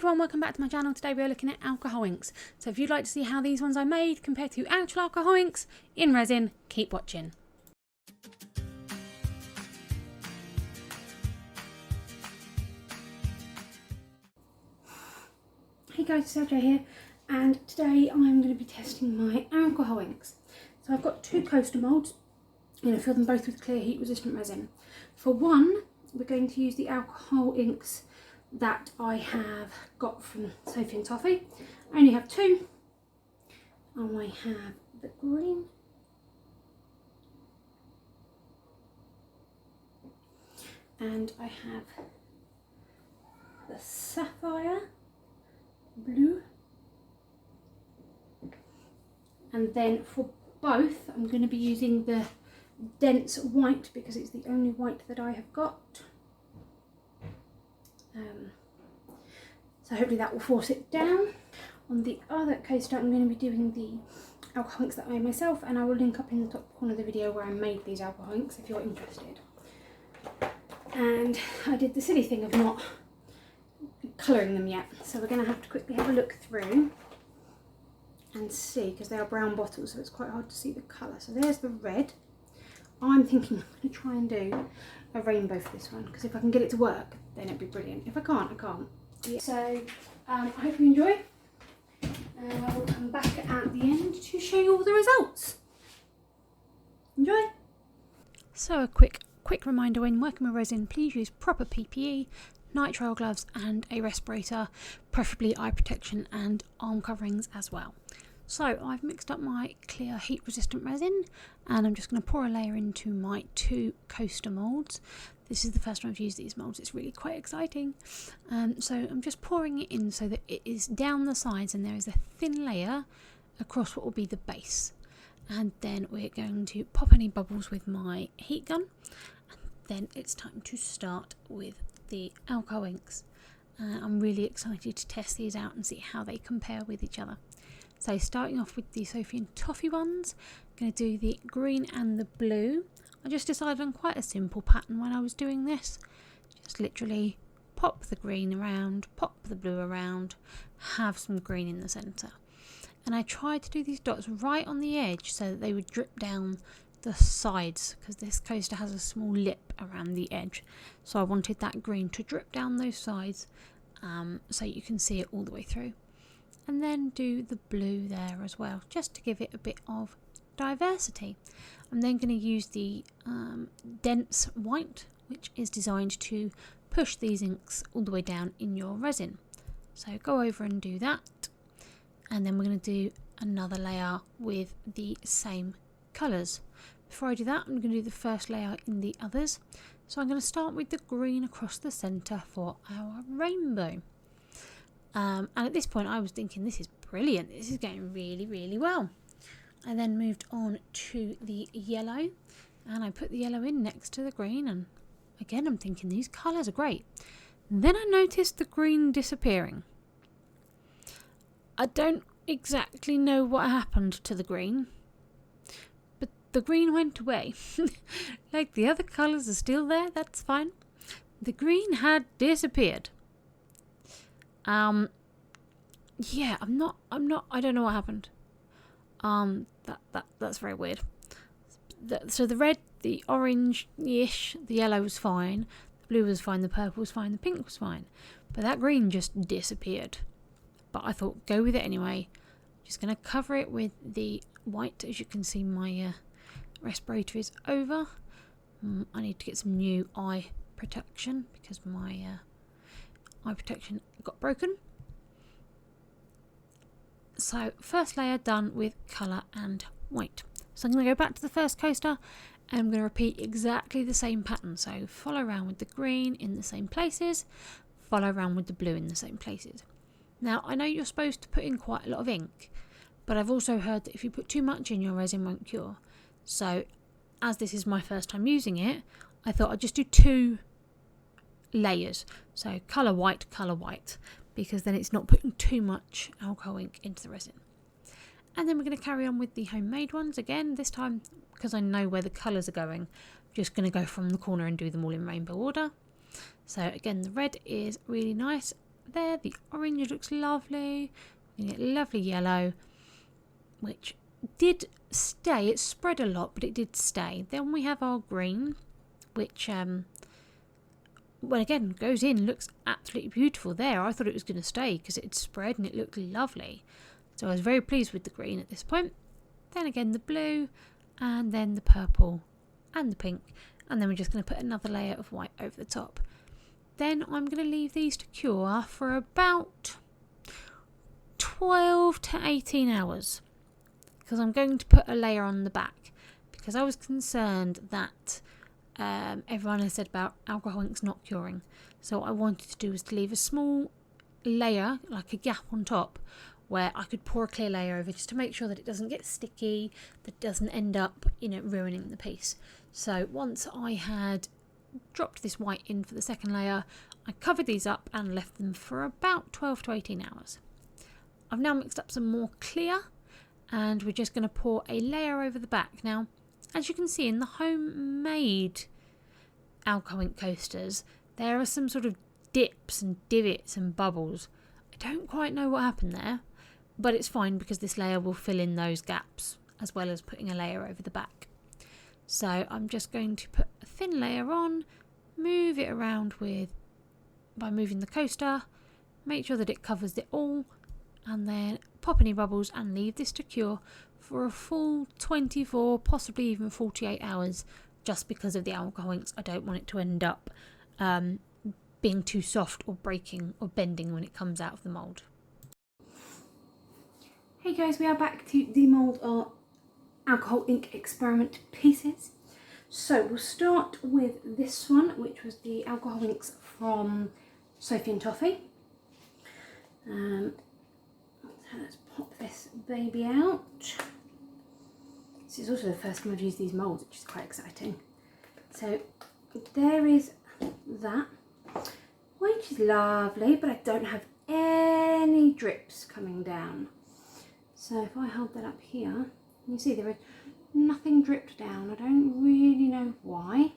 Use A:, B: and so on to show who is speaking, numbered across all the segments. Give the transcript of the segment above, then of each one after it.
A: everyone, welcome back to my channel. Today we are looking at alcohol inks. So if you'd like to see how these ones I made compared to actual alcohol inks in resin, keep watching. Hey guys, it's LJ here, and today I'm going to be testing my alcohol inks. So I've got two coaster moulds. I'm going to fill them both with clear heat resistant resin. For one, we're going to use the alcohol inks that I have got from Sophie and Toffee. I only have two. And I have the green and I have the sapphire blue, and then for both I'm going to be using the dense white because it's the only white that I have got. So hopefully that will force it down. On the other coaster I'm going to be doing the alcohol inks that I made myself, and I will link up in the top corner of the video where I made these alcohol inks if you're interested. And I did the silly thing of not colouring them yet, so we're going to have to quickly have a look through and see, because they are brown bottles so it's quite hard to see the colour. So there's the red. I'm thinking I'm going to try and do a rainbow for this one, because if I can get it to work then it'd be brilliant. If I can't, I can't. Yeah. So I hope you enjoy, and I will come back at the end to show you all the results. Enjoy! So a quick reminder, when working with resin, please use proper PPE, nitrile gloves and a respirator, preferably eye protection and arm coverings as well. So I've mixed up my clear heat resistant resin, and I'm just going to pour a layer into my two coaster moulds. This is the first time I've used these moulds. It's really quite exciting. So I'm just pouring it in so that it is down the sides and there is a thin layer across what will be the base. And then we're going to pop any bubbles with my heat gun, and then it's time to start with the alcohol inks. I'm really excited to test these out and see how they compare with each other. So starting off with the Sophie and Toffee ones, I'm going to do the green and the blue. I just decided on quite a simple pattern when I was doing this. Just literally pop the green around, pop the blue around, have some green in the centre. And I tried to do these dots right on the edge so that they would drip down the sides, because this coaster has a small lip around the edge. So I wanted that green to drip down those sides so you can see it all the way through. And then do the blue there as well, just to give it a bit of diversity. I'm then going to use the dense white, which is designed to push these inks all the way down in your resin. So go over and do that, and then we're going to do another layer with the same colours. Before I do that, I'm going to do the first layer in the others. So I'm going to start with the green across the centre for our rainbow. And at this point I was thinking, this is brilliant, this is going really, really well. I then moved on to the yellow, and I put the yellow in next to the green, and again I'm thinking these colours are great. Then I noticed the green disappearing. I don't exactly know what happened to the green, but the green went away. Like, the other colours are still there, that's fine. The green had disappeared. Yeah, I don't know what happened. That's very weird. So the red, the orange-ish, the yellow was fine, the blue was fine, the purple was fine, the pink was fine, but that green just disappeared. But I thought, go with it anyway. I'm just going to cover it with the white. As you can see, my respirator is over. I need to get some new eye protection because my eye protection got broken. So first layer done with colour and white. So I'm going to go back to the first coaster and I'm going to repeat exactly the same pattern. So follow around with the green in the same places, follow around with the blue in the same places. Now I know you're supposed to put in quite a lot of ink, but I've also heard that if you put too much in, your resin won't cure. So as this is my first time using it, I thought I'd just do two layers. So colour white, because then it's not putting too much alcohol ink into the resin. And then we're going to carry on with the homemade ones again. This time, because I know where the colours are going, I'm just going to go from the corner and do them all in rainbow order. So again, the red is really nice.
B: there. The orange looks lovely. We get lovely yellow, which did stay. It spread a lot, but it did stay. Then we have our green, which well, again, goes in, looks absolutely beautiful there. I thought it was going to stay because it had spread and it looked lovely. So I was very pleased with the green at this point. Then again the blue, and then the purple and the pink. And then we're just going to put another layer of white over the top. Then I'm going to leave these to cure for about 12 to 18 hours. Because I'm going to put a layer on the back. Because I was concerned that everyone has said about alcohol inks not curing. So what I wanted to do was to leave a small layer, like a gap on top, where I could pour a clear layer over just to make sure that it doesn't get sticky, that it doesn't end up, ruining the piece. So once I had dropped this white in for the second layer, I covered these up and left them for about 12 to 18 hours. I've now mixed up some more clear, and we're just going to pour a layer over the back. Now, as you can see in the homemade alcohol ink coasters, there are some sort of dips and divots and bubbles. I don't quite know what happened there, but it's fine because this layer will fill in those gaps as well as putting a layer over the back. So I'm just going to put a thin layer on, move it around by moving the coaster, make sure that it covers it all, and then pop any bubbles and leave this to cure for a full 24, possibly even 48 hours, just because of the alcohol inks. I don't want it to end up being too soft or breaking or bending when it comes out of the mould.
A: Hey guys, we are back to demould our alcohol ink experiment pieces. So we'll start with this one, which was the alcohol inks from Sophie and Toffee. So let's pop this baby out. This is also the first time I've used these moulds, which is quite exciting. So there is that, which is lovely, but I don't have any drips coming down. So if I hold that up here, you see there is nothing dripped down. I don't really know why.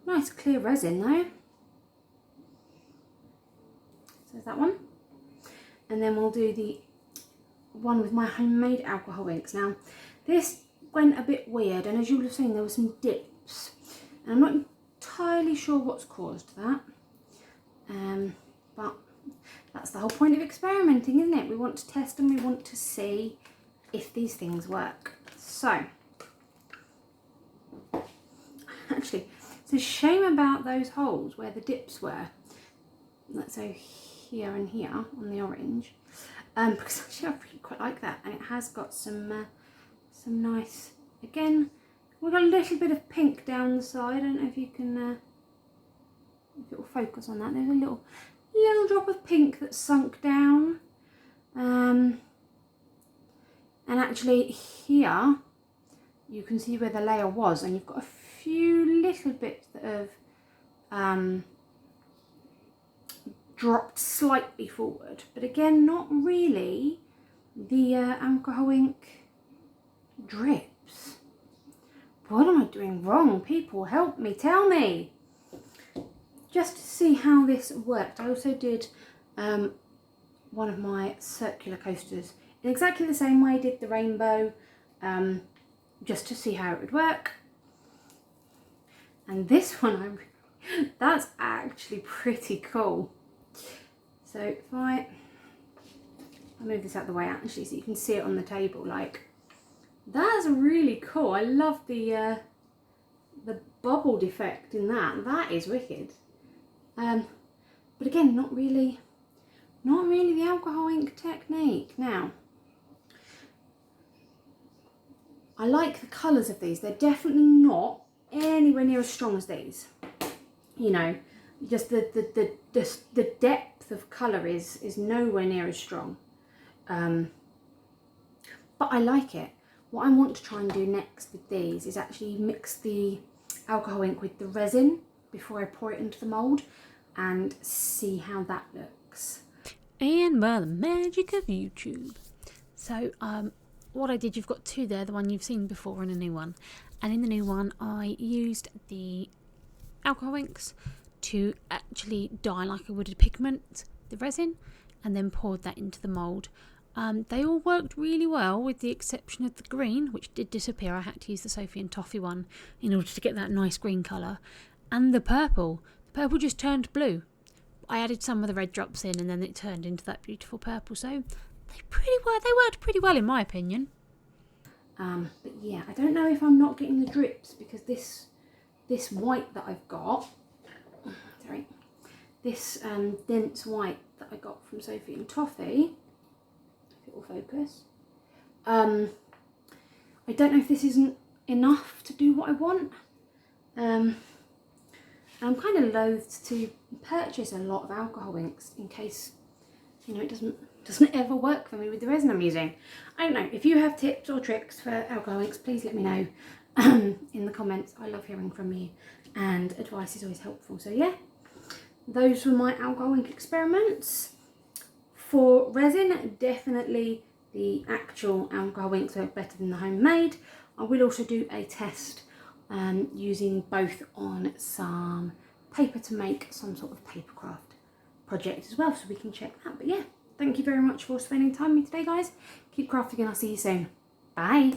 A: Nice clear resin though. So there's that one. And then we'll do the one with my homemade alcohol inks. Now this went a bit weird, and as you would have seen, there were some dips. And I'm not entirely sure what's caused that. But that's the whole point of experimenting, isn't it? We want to test and we want to see if these things work. So, actually, it's a shame about those holes where the dips were. Let's say here and here on the orange, because actually I really quite like that, and it has got some nice. Again, we've got a little bit of pink down the side. I don't know if you can, if it will focus on that. There's a little drop of pink that's sunk down, and actually here you can see where the layer was, and you've got a few little bits that have dropped slightly forward, but again not really the alcohol ink drips. What am I doing wrong? People, help me, tell me. Just to see how this worked, I also did one of my circular coasters in exactly the same way I did the rainbow, just to see how it would work. And this one, that's actually pretty cool. So if I move this out of the way actually, so you can see it on the table, like, that's really cool. I love the bubbled effect in that. That is wicked. But again, not really the alcohol ink technique. Now, I like the colours of these. They're definitely not anywhere near as strong as these. Just the depth of colour is nowhere near as strong. But I like it. What I want to try and do next with these is actually mix the alcohol ink with the resin before I pour it into the mould and see how that looks.
B: And by the magic of YouTube. So what I did, you've got two there, the one you've seen before and a new one. And in the new one I used the alcohol inks to actually dye like I would a pigment, the resin and then poured that into the mould. They all worked really well with the exception of the green, which did disappear. I had to use the Sophie and Toffee one in order to get that nice green colour. And the purple. The purple just turned blue. I added some of the red drops in and then it turned into that beautiful purple. So they worked pretty well in my opinion.
A: But yeah, I don't know if I'm not getting the drips because this white that I've got, sorry, this dense white that I got from Sophie and Toffee, if it will focus, I don't know if this isn't enough to do what I want. I'm kind of loath to purchase a lot of alcohol inks in case, you know, it doesn't ever work for me with the resin I'm using. I don't know, if you have tips or tricks for alcohol inks, please let me know in the comments. I love hearing from you and advice is always helpful. So yeah, those were my alcohol ink experiments. For resin, definitely the actual alcohol inks work better than the homemade. I will also do a test using both on some paper to make some sort of papercraft project as well, so we can check that. But yeah, thank you very much for spending time with me today, guys. Keep crafting and I'll see you soon. Bye.